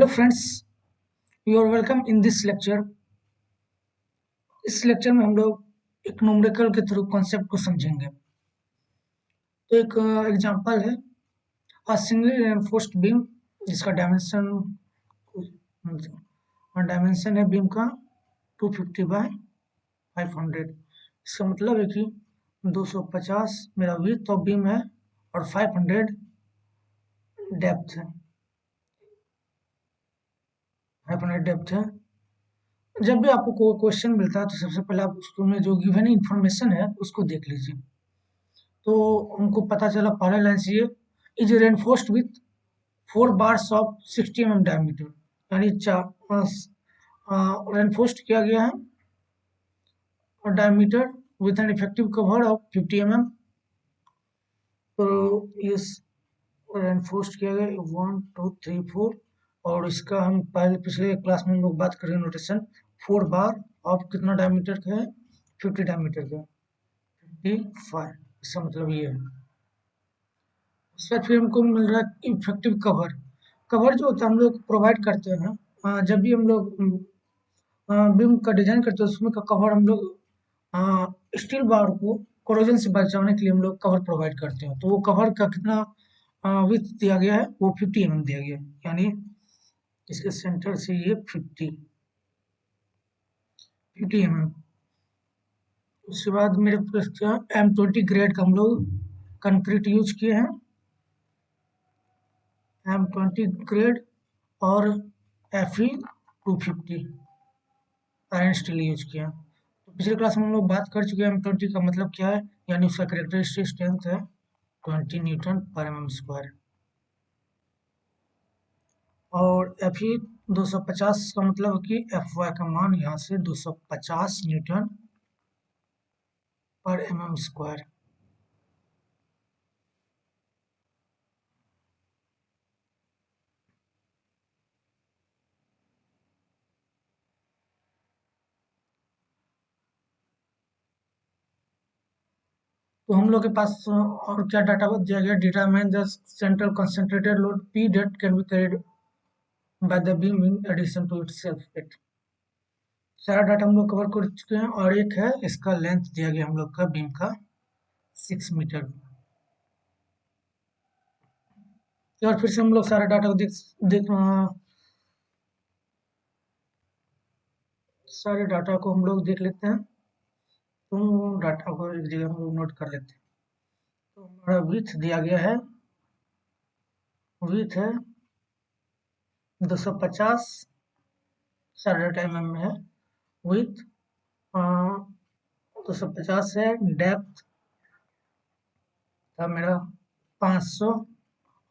Hello friends, you are welcome in this lecture. इस lecture में हम लोग एक न्यूमेरिकल के थ्रू कॉन्सेप्ट को समझेंगे। तो एक एग्जांपल है अ सिंगली रेनफोर्स्ड बीम जिसका डायमेंशन है बीम का 250 बाय 500। इसका मतलब है कि 250 मेरा विड्थ ऑफ बीम है और 500 डेप्थ है। 500 डेप्थ है। जब भी आपको कोई क्वेश्चन मिलता है तो सबसे पहले आप उसमें जो गिवन इन्फॉर्मेशन है उसको देख लीजिए। तो हमको पता चला पहला लाइन से ये is reinforced with 4 bars of 60 mm diameter, यानी रेनफोर्स्ड किया गया है और diameter with an effective cover of 50 mm। तो इस रेनफोर्स्ड किया गया 1 2 3 4 और इसका हम पहले पिछले क्लास में हम लोग बात करें नोटेशन 4 बार ऑफ कितना डायमीटर का है 50 डायमीटर का 55। इसका मतलब ये है। उसके बाद फिर हमको मिल रहा है इफेक्टिव कवर। कवर जो होता है हम लोग प्रोवाइड करते हैं जब भी हम लोग बीम का डिजाइन करते हैं उसमें का कवर हम लोग स्टील बार को कोरोजन से बचाने के लिए हम लोग कवर प्रोवाइड करते हैं। तो वो कवर का कितना विड्थ दिया गया है वो 50 mm दिया गया है, यानी इसके सेंटर से ये 50 mm। उसके बाद मेरे पास M20 ग्रेड का हम लोग कंक्रीट यूज किए हैं, M20 ग्रेड और Fe250 आयरन स्टील यूज किया। तो पिछले क्लास में हम लोग बात कर चुके हैं M20 का मतलब क्या है, यानी उसका कैरेक्टरिस्टिक स्ट्रेंथ है 20 न्यूटन पर mm स्क्वायर। और Fe 250 का मतलब कि Fy का मान यहाँ से 250 न्यूटन पर mm स्क्वायर। तो हम लोग के पास और क्या डाटा दिया गया, determine the central concentrated load P that can be carried by the beam in addition to itself it। सारा डाटा हम लोग कवर कर चुके हैं और एक है इसका लेंथ दिया गया हम लोग का बीम का 6 मीटर। और फिर से हम लोग सारा डाटा को सारे डाटा को हम लोग देख लेते हैं। तो डाटा को एक जगह हम लोग नोट कर लेते हैं। तो हमारा विड्थ दिया गया है, विड्थ है 250 सारा डाटा mm में है। विड्थ 250 है, डेप्थ था मेरा 500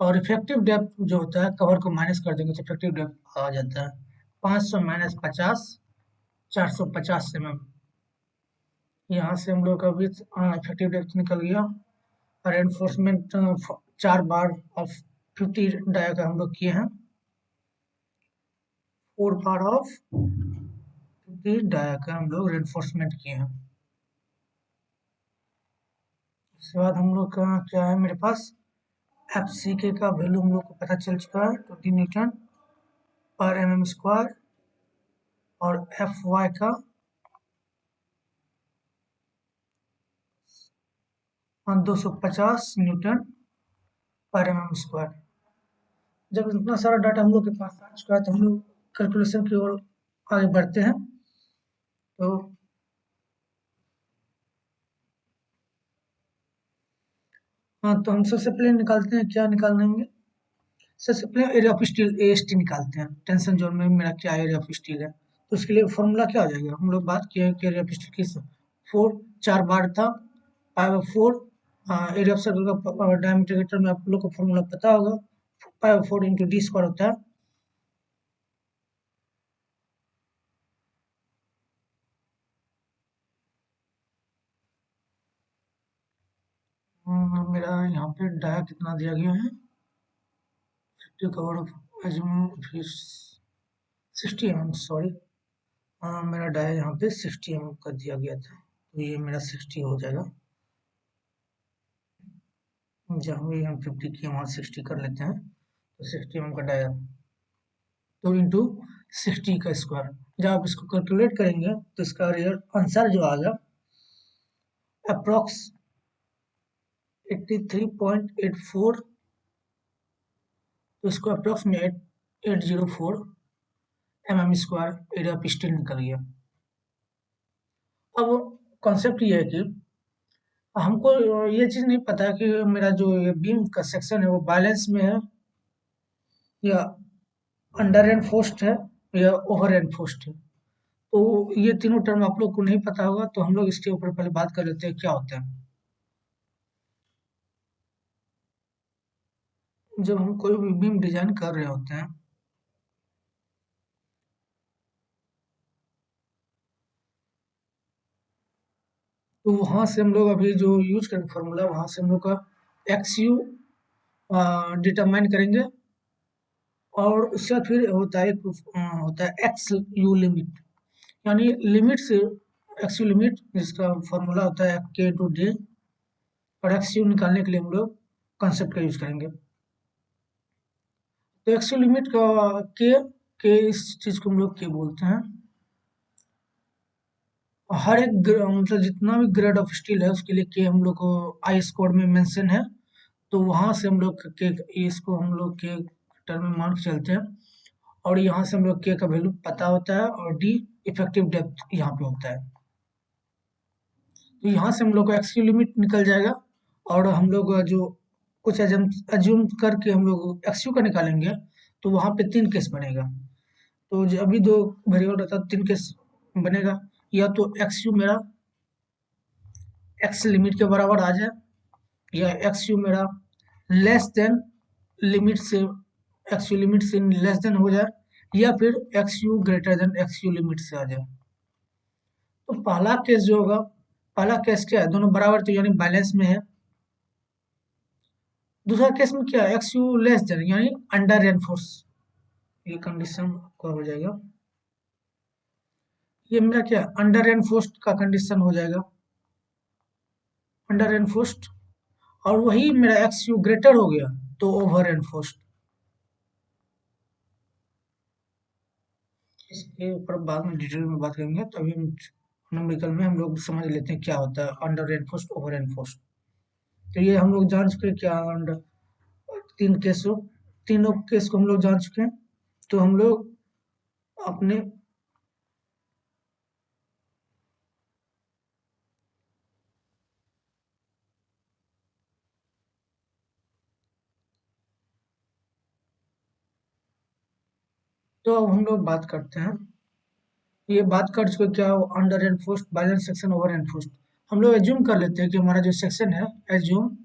और इफेक्टिव डेप्थ जो होता है कवर को माइनस कर देंगे तो इफेक्टिव डेप्थ आ जाता है 500 माइनस 50 450 mm। यहाँ से हम लोग का विथ इफेक्टिव डेप्थ निकल गया और एनफोर्समेंट 4 बार ऑफ 50 डाया का हम लोग किए हैं, 4 बार ऑफ 50 डाया का हम लोग रेनफोर्समेंट किए हैं। उसके बाद हम लोग का क्या है, मेरे पास FCK का वैल्यू हम लोग को पता चल चुका है 20 न्यूटन पर mm स्क्वायर और Fy का 250 न्यूटन पर mm स्क्वायर। जब इतना सारा डाटा हम लोग के पास आ चुका है तो हम लोग कैलकुलेशन की ओर आगे बढ़ते हैं। तो हाँ, तो हम सबसे पहले निकालते हैं, क्या निकालेंगे, सबसे पहले एरिया ऑफ स्टील AST निकालते हैं। टेंशन जोन में मेरा क्या एरिया ऑफ स्टील है, तो उसके लिए फॉर्मूला क्या हो जाएगा, हम लोग बात किए कि एरिया ऑफ स्टील किस 4 बार था 4 एरिया ऑफ सर्कल का डायमीटर के टर्म में आप लोग को फॉर्मूला पता होगा 4 इंटू डी स्क्वायर होता है। मेरा यहाँ पे डाया कितना दिया गया है, कवर ऑफ 60 mm, सॉरी मेरा डाया यहाँ पे 60 mm का दिया गया था, तो ये मेरा 60 हो जाएगा। जहाँ भी हम 50 की वहाँ 60 कर लेते हैं, तो 60 mm का डाया। तो इंटू 60 का स्क्वायर। जब आप इसको कैलकुलेट करेंगे तो इसका रियल आंसर जो आएगा अप्रॉक्स 83.84, तो इसको approximate 804 mm² area of steel निकल गया। अब कॉन्सेप्ट ये है कि हमको ये चीज़ नहीं पता कि मेरा जो ये बीम का सेक्शन है वो बैलेंस में है या अंडर एनफोर्स्ड है या ओवर एनफोर्स्ड है। तो ये तीनों टर्म आप लोग को नहीं पता होगा, तो हम लोग इसके ऊपर पहले बात कर लेते हैं क्या होता है। जब हम कोई भी बीम डिजाइन कर रहे होते हैं तो वहां से हम लोग अभी जो यूज करेंगे फॉर्मूला, वहां से हम लोग का एक्स यू डिटरमाइन करेंगे, और उसका फिर होता है होता है एक्स यू लिमिट, यानी लिमिट से एक्स यू लिमिट, जिसका फॉर्मूला होता है के टू डी, और एक्स यू निकालने के लिए हम लोग कॉन्सेप्ट का यूज करेंगे। तो एक्स यू लिमिट का के इस चीज को हम लोग के बोलते हैं। हर एक मतलब जितना भी ग्रेड ऑफ स्टील है उसके लिए के हम लोग को आईएस कोड में मेंशन है, तो वहां से हम लोग के इसको हम लोग के टर्म में मान के चलते हैं, और यहाँ से हम लोग के का वैल्यू पता होता है, और डी इफेक्टिव डेप्थ यहाँ पे होता है। तो यहाँ से हम लोग का एक्स की लिमिट निकल जाएगा, और हम लोग जो कुछ एज्यूम करके हम लोग एक्स यू का निकालेंगे, तो वहाँ पे 3 केस बनेगा। तो जो अभी 2 वेरिएबल रहता है, 3 केस बनेगा। या तो एक्स यू मेरा एक्स लिमिट के बराबर आ जाए, या एक्स यू मेरा लेस देन लिमिट से एक्स यू लिमिट से लेस देन हो जाए, या फिर x you greater than x you limit से आ जाए। तो पहला केस जो होगा, पहला केस क्या है, दोनों बराबर तो यानी बैलेंस में है। दूसरा केस में क्या है, एक्स यू लेस देन यानी अंडर एनफोर्स, ये कंडीशन का हो जाएगा। ये मेरा क्या अंडर एनफोर्स्ड का कंडीशन हो जाएगा, अंडर एनफोर्स्ड। और वही मेरा एक्स यू ग्रेटर हो गया तो ओवर एनफोर्स्ड। इसके ऊपर बाद में डिटेल में बात करेंगे, तो अभी न्यूमेरिकल में हम लोग समझ लेते हैं क्या होता है अंडर एनफोर्स्ड ओवर एनफोर्स्ड। तो ये हम लोग जान चुके हैं क्या अंडर, तीन केसों तीनों केस को हम लोग जान चुके हैं। तो हम लोग अपने तो अब हम लोग बात करते हैं, ये बात कर चुके क्या under enforced balance section over enforced. हम लोग एज्यूम कर लेते हैं कि हमारा जो सेक्शन है, एज्यूम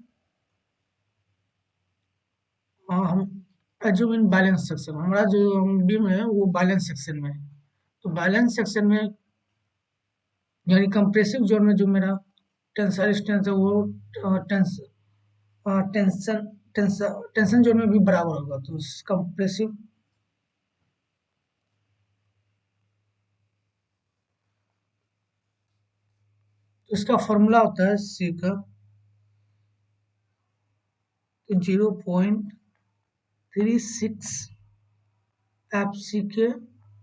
हम एज्यूम इन बैलेंस सेक्शन, हमारा जो बीम है वो बैलेंस सेक्शन में है। तो बैलेंस सेक्शन में यानी कंप्रेसिव जोन में जो मेरा टेंसाइल स्ट्रेंथ है वो टेंशन टेंशन जोन में भी बराबर होगा। तो कंप्रेसिव तो इसका फॉर्मूला होता है सी का 0.36 F C K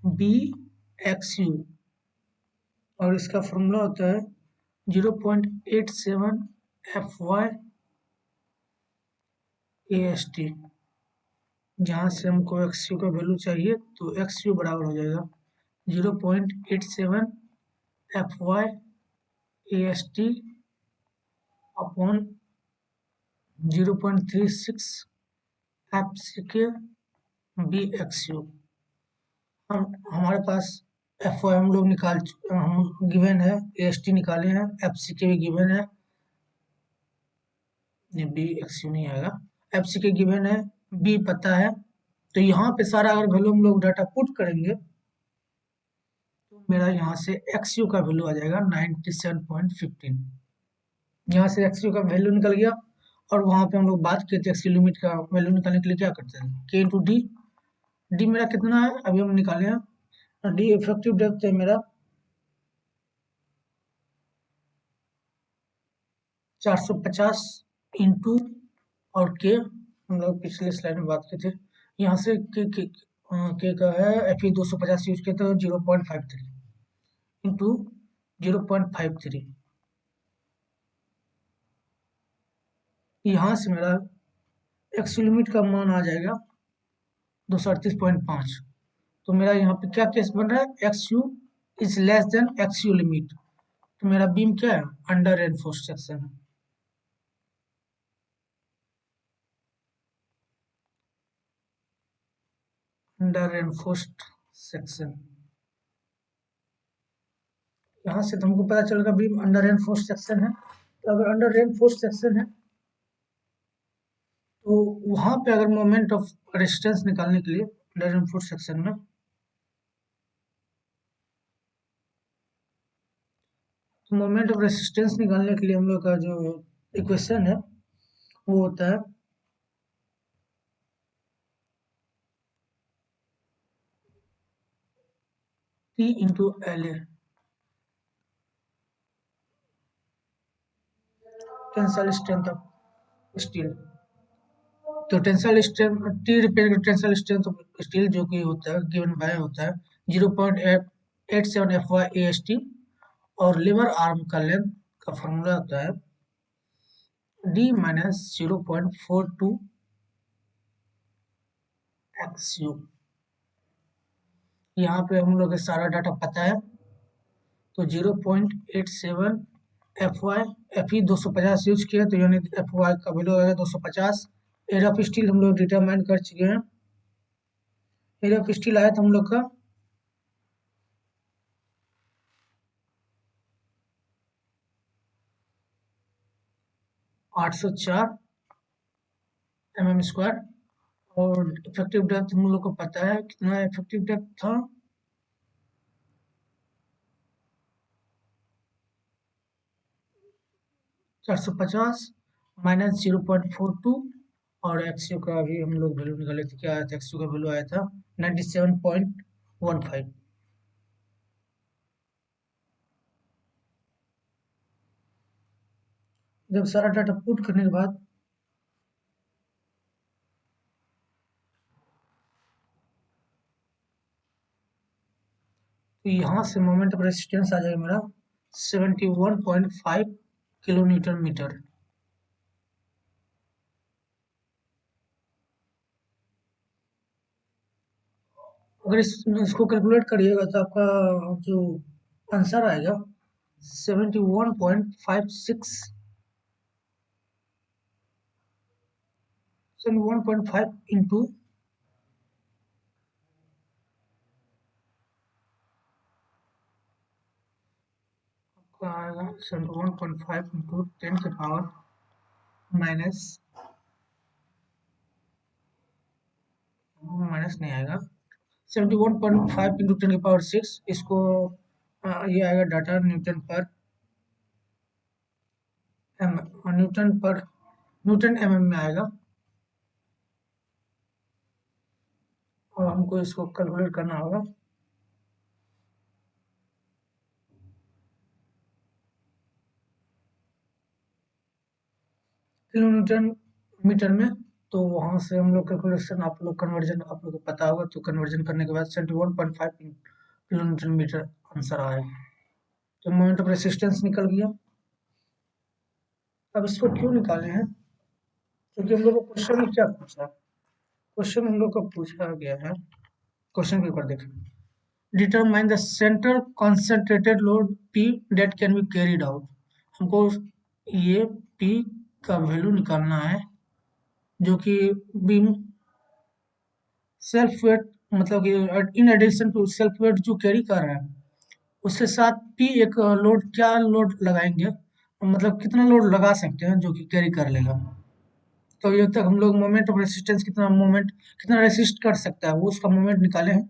B x you, और इसका फॉर्मूला होता है 0.87 F Y A S T. जहाँ से हमको एक्स यू का वैल्यू चाहिए, तो एक्स यू बराबर हो जाएगा 0.87 F Y A S T upon 0.36 F C K B x you. हम हमारे पास एफ वाई हम लोग हम गिवन है, ए एस टी निकाले हैं, एफ सी के भी गिवन है, ये बी एक्स यू नहीं आएगा, एफ सी के गिवन है, बी पता है। तो यहाँ पे सारा अगर वैल्यू हम लोग डाटा पुट करेंगे, तो मेरा यहाँ से एक्स यू का वैल्यू आ जाएगा 97.15। यहाँ से एक्स यू का वैल्यू निकल गया, और वहाँ पे हम लोग बात किए थे एक्स की लिमिट का वैल्यू निकालने के लिए क्या करते हैं, के इंटू डी। डी मेरा कितना है अभी हम निकाले हैं, डी इफेक्टिव डेप्थ है मेरा 450 इंटू, और के हम लोग पिछले स्लाइड में बात किए थे, यहाँ से के के का है Fe 250 यूज किया तो 0.53 इंटू 0.53, यहाँ से मेरा एक्स लिमिट का मान आ जाएगा 238.5। तो मेरा यहाँ पे क्या केस बन रहा है, x you is less than x you limit. तो मेरा बीम क्या है, अंडर रेनफोर्स्ड सेक्शन है। अंडर रेनफोर्स्ड सेक्शन, यहाँ से तो हमको पता चलेगा बीम अंडर रेनफोर्स्ड सेक्शन है। तो अगर अंडर रेनफोर्स्ड सेक्शन है तो वहां पे अगर मोमेंट ऑफ रेजिस्टेंस निकालने के लिए अंडर रेनफोर्स्ड सेक्शन में, तो मोमेंट ऑफ रेजिस्टेंस निकालने के लिए हम लोग का जो इक्वेशन है वो होता है T into L A, tensile strength of steel. तो tensile strength T repair tensile strength of steel जो कि होता है गिवन बाय होता है 0.87 FY AST, और लीवर आर्म का लेंथ का फॉर्मूला होता है D माइनस 0.42 XU। यहाँ पे हम लोग का सारा डाटा पता है, तो 0.87 FY FE 250 यूज किया तो यानी FY का वैल्यू आएगा 250। एरिया ऑफ स्टील हम लोग डिटरमाइन कर चुके हैं, एरिया ऑफ स्टील आया था हम लोग का 804 mm², और इफेक्टिव डेप्थ हम लोग को पता है कितना इफेक्टिव डेप्थ था, 450 माइनस 0.42, और एक्सयू का भी हम लोग वैल्यू निकाले थे, क्या आया था एक्सयू का वैल्यू आया था 97.15। जब सारा डाटा पुट करने के बाद तो यहाँ से मोमेंट ऑफ रेजिस्टेंस आ जाएगा मेरा 71.5 किलो न्यूटन मीटर। अगर इसको कैलकुलेट करिएगा तो आपका जो आंसर आएगा 71.56 71.5 इंटू 71.5 इंटू 10 के पावर माइनस माइनस नहीं आएगा, 71.5 इंटू 10 के पावर 6, इसको ये आएगा डाटा न्यूटन पर एम, न्यूटन mm में आएगा, और हमको इसको कैलकुलेट करना होगा। किलो न्यूटन मीटर में, तो वहां से हम लोग कैलकुलेशन आप लोग कन्वर्जन आप लोग को पता होगा, तो कन्वर्जन करने के बाद 71.5 किलो न्यूटन मीटर आंसर आएगा। तो मोमेंट ऑफ रेसिस्टेंस निकल गया। अब इसको क्यों निकाले हैं, क्योंकि हम लोग को क्वेश्चन में क्या पूछा, क्वेश्चन हम लोग को पूछा गया है, क्वेश्चन पेपर देखें, determine the central concentrated load P date can be carried out. हमको ये P का वैल्यू निकालना है जो कि बीम सेल्फ वेट, मतलब कि in addition to self weight जो कैरी कर रहा है उसके साथ P एक लोड, क्या लोड लगाएंगे, मतलब कितना लोड लगा सकते हैं जो कि कैरी कर लेगा। तो ये तक हम लोग मोमेंट ऑफ रेसिस्टेंस कितना मोमेंट कितना रेसिस्ट कर सकता है वो उसका मोमेंट निकाले हैं।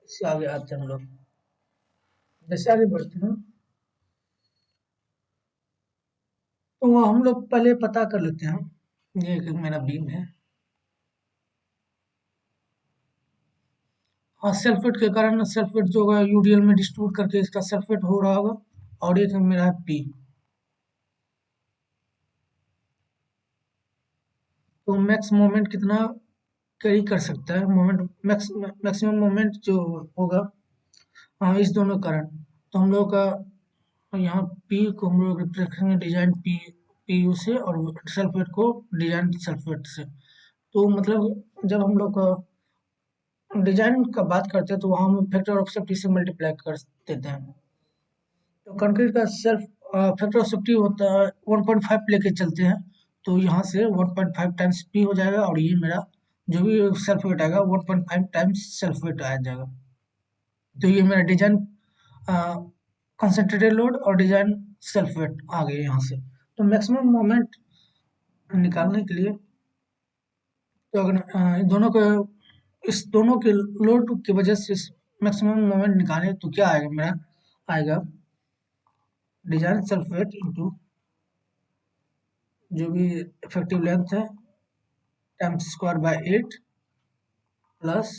इससे आगे आते हैं हम लोग, जैसे आगे बढ़ते हैं तो वो हम लोग पहले पता कर लेते हैं, ये एक मेरा बीम है, हाँ सल्फेट के कारण सल्फेट जो है यूडीएल में डिस्ट्रीब्यूट करके इसका सल्फेट हो रहा होगा, और एक मेरा है पी। तो मैक्स मोमेंट कितना कैरी कर सकता है मोमेंट, मैक्सिमम मोमेंट जो होगा इस दोनों कारण। तो हम लोग का यहाँ पी को हम लोग रिप्रेजेंट करेंगे डिजाइन पी यू से, और सल्फेट को डिजाइन सल्फेट से। तो मतलब जब हम लोग डिजाइन का बात करते हैं तो वहाँ हम फैक्टर ऑफ सेफ्टी से मल्टीप्लाई कर देते हैं। तो कंक्रीट का सेल्फ फैक्टर ऑफ सेफ्टी होता है 1.5 लेके चलते हैं, तो यहाँ से 1.5 टाइम्स पी हो जाएगा, और ये मेरा जो भी सेल्फ वेट आएगा 1.5 टाइम्स सेल्फ वेट आ जाएगा। तो ये मेरा डिजाइन कंसंट्रेटेड लोड और डिजाइन सेल्फ वेट आ गए यहाँ से। तो मैक्सिमम मोमेंट निकालने के लिए, तो अगर दोनों को, इस दोनों के लोड की वजह से मैक्सिमम मोमेंट निकालें तो क्या आएगा मेरा, आएगा डिजाइन सेल्फ वेट इंटू जो भी इफेक्टिव लेंथ है times square by 8 plus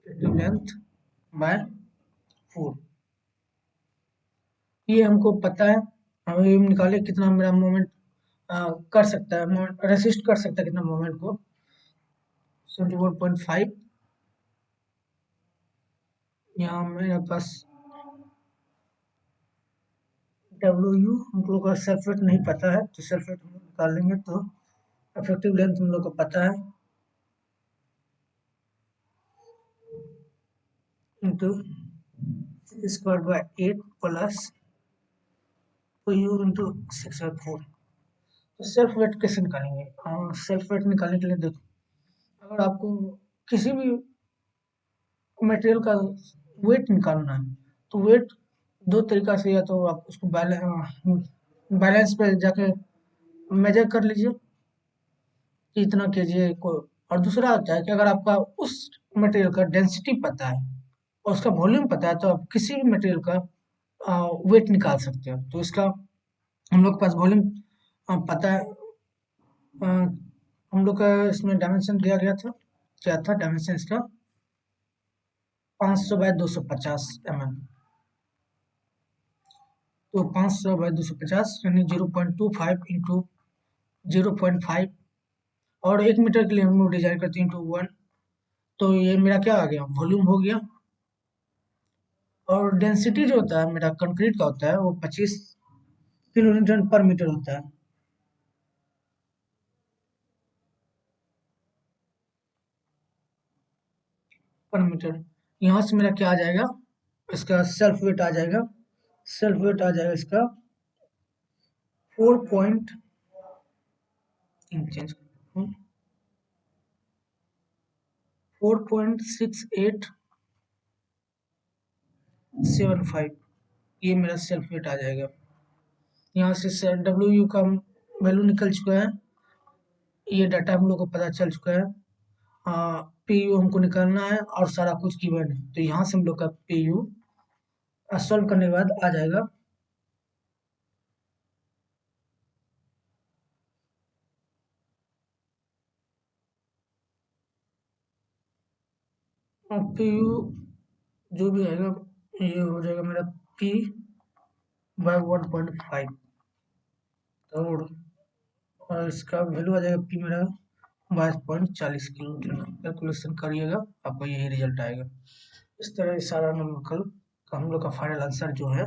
effective length bye 4। ये हमको पता है, हम ये निकाले कितना मेरा मोमेंट कर सकता है, रेसिस्ट कर सकता है कितना मोमेंट को, 71.5। यहाँ मेरे पास डब्ल्यू हम लोग का सेल्फ वेट नहीं पता है, तो सेल्फ वेट हम लोग निकाल लेंगे। तो इफेक्टिव लेंथ हम लोग को पता है into square by 8 plus you into 6/4। तो सेल्फ वेट कैसे निकालेंगे, सेल्फ वेट निकालने के लिए देखो, अगर आपको किसी भी मटेरियल का वेट निकालना है तो वेट दो तरीका से, या तो आप उसको बैलेंस पे जाके मेजर कर लीजिए कि इतना केजी को, और दूसरा होता है कि अगर आपका उस मटेरियल का डेंसिटी पता है और उसका वॉल्यूम पता है तो आप किसी भी मटेरियल का वेट निकाल सकते हो। तो इसका हम लोग के पास वॉल्यूम पता है, अ, हम लोग का इसमें डायमेंशन दिया गया था, क्या था डायमेंशन इसका, 500 बाय 250 mm। तो 500 बाय 250 यानी 0.25 इंटू 0.5, और 1 मीटर के लिए हम लोग डिजाइन करते हैं इंटू 1। तो ये मेरा क्या आ गया, वॉल्यूम हो गया। और डेंसिटी जो होता है मेरा कंक्रीट का होता है वो 25 किलो न्यूटन पर मीटर होता है। पर मीटर, यहाँ से मेरा क्या आ जाएगा, इसका सेल्फ वेट आ जाएगा, सेल्फ वेट आ जाएगा इसका 4 चेंज 4.6875, ये मेरा सेल्फ वेट आ जाएगा। यहाँ से डब्ल्यू यू का वैल्यू निकल चुका है, ये डाटा हम लोग को पता चल चुका है। पी यू हमको निकालना है और सारा कुछ गिवन है, तो यहाँ से हम लोग का पी यू सॉल्व करने के बाद आ जाएगा पी यू जो भी आएगा, ये हो जाएगा मेरा पी बाय 1.5 करोड़, और इसका वैल्यू आ जाएगा पी मेरा 22.40 किलो। कैलकुलेशन करिएगा, आपको यही रिजल्ट आएगा। इस तरह सारा नंबर का हम लोग का फाइनल आंसर जो है,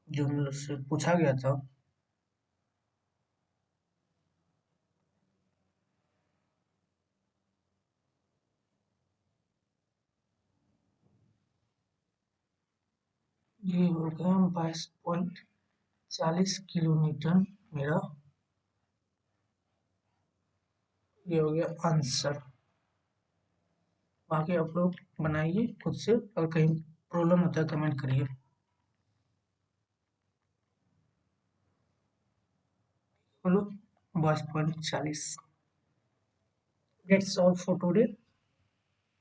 जो हम लोग से पूछा गया था, ये हो गया 22.40 किलो न्यूटन मेरा, ये हो गया आंसर। बाकी आप लोग बनाइए खुद से, और कहीं प्रॉब्लम होता है कमेंट करिए। बोलो 22.40। That's all for today,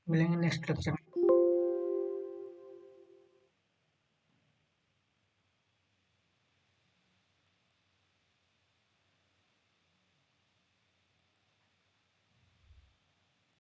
मिलेंगे नेक्स्ट लेक्चर में।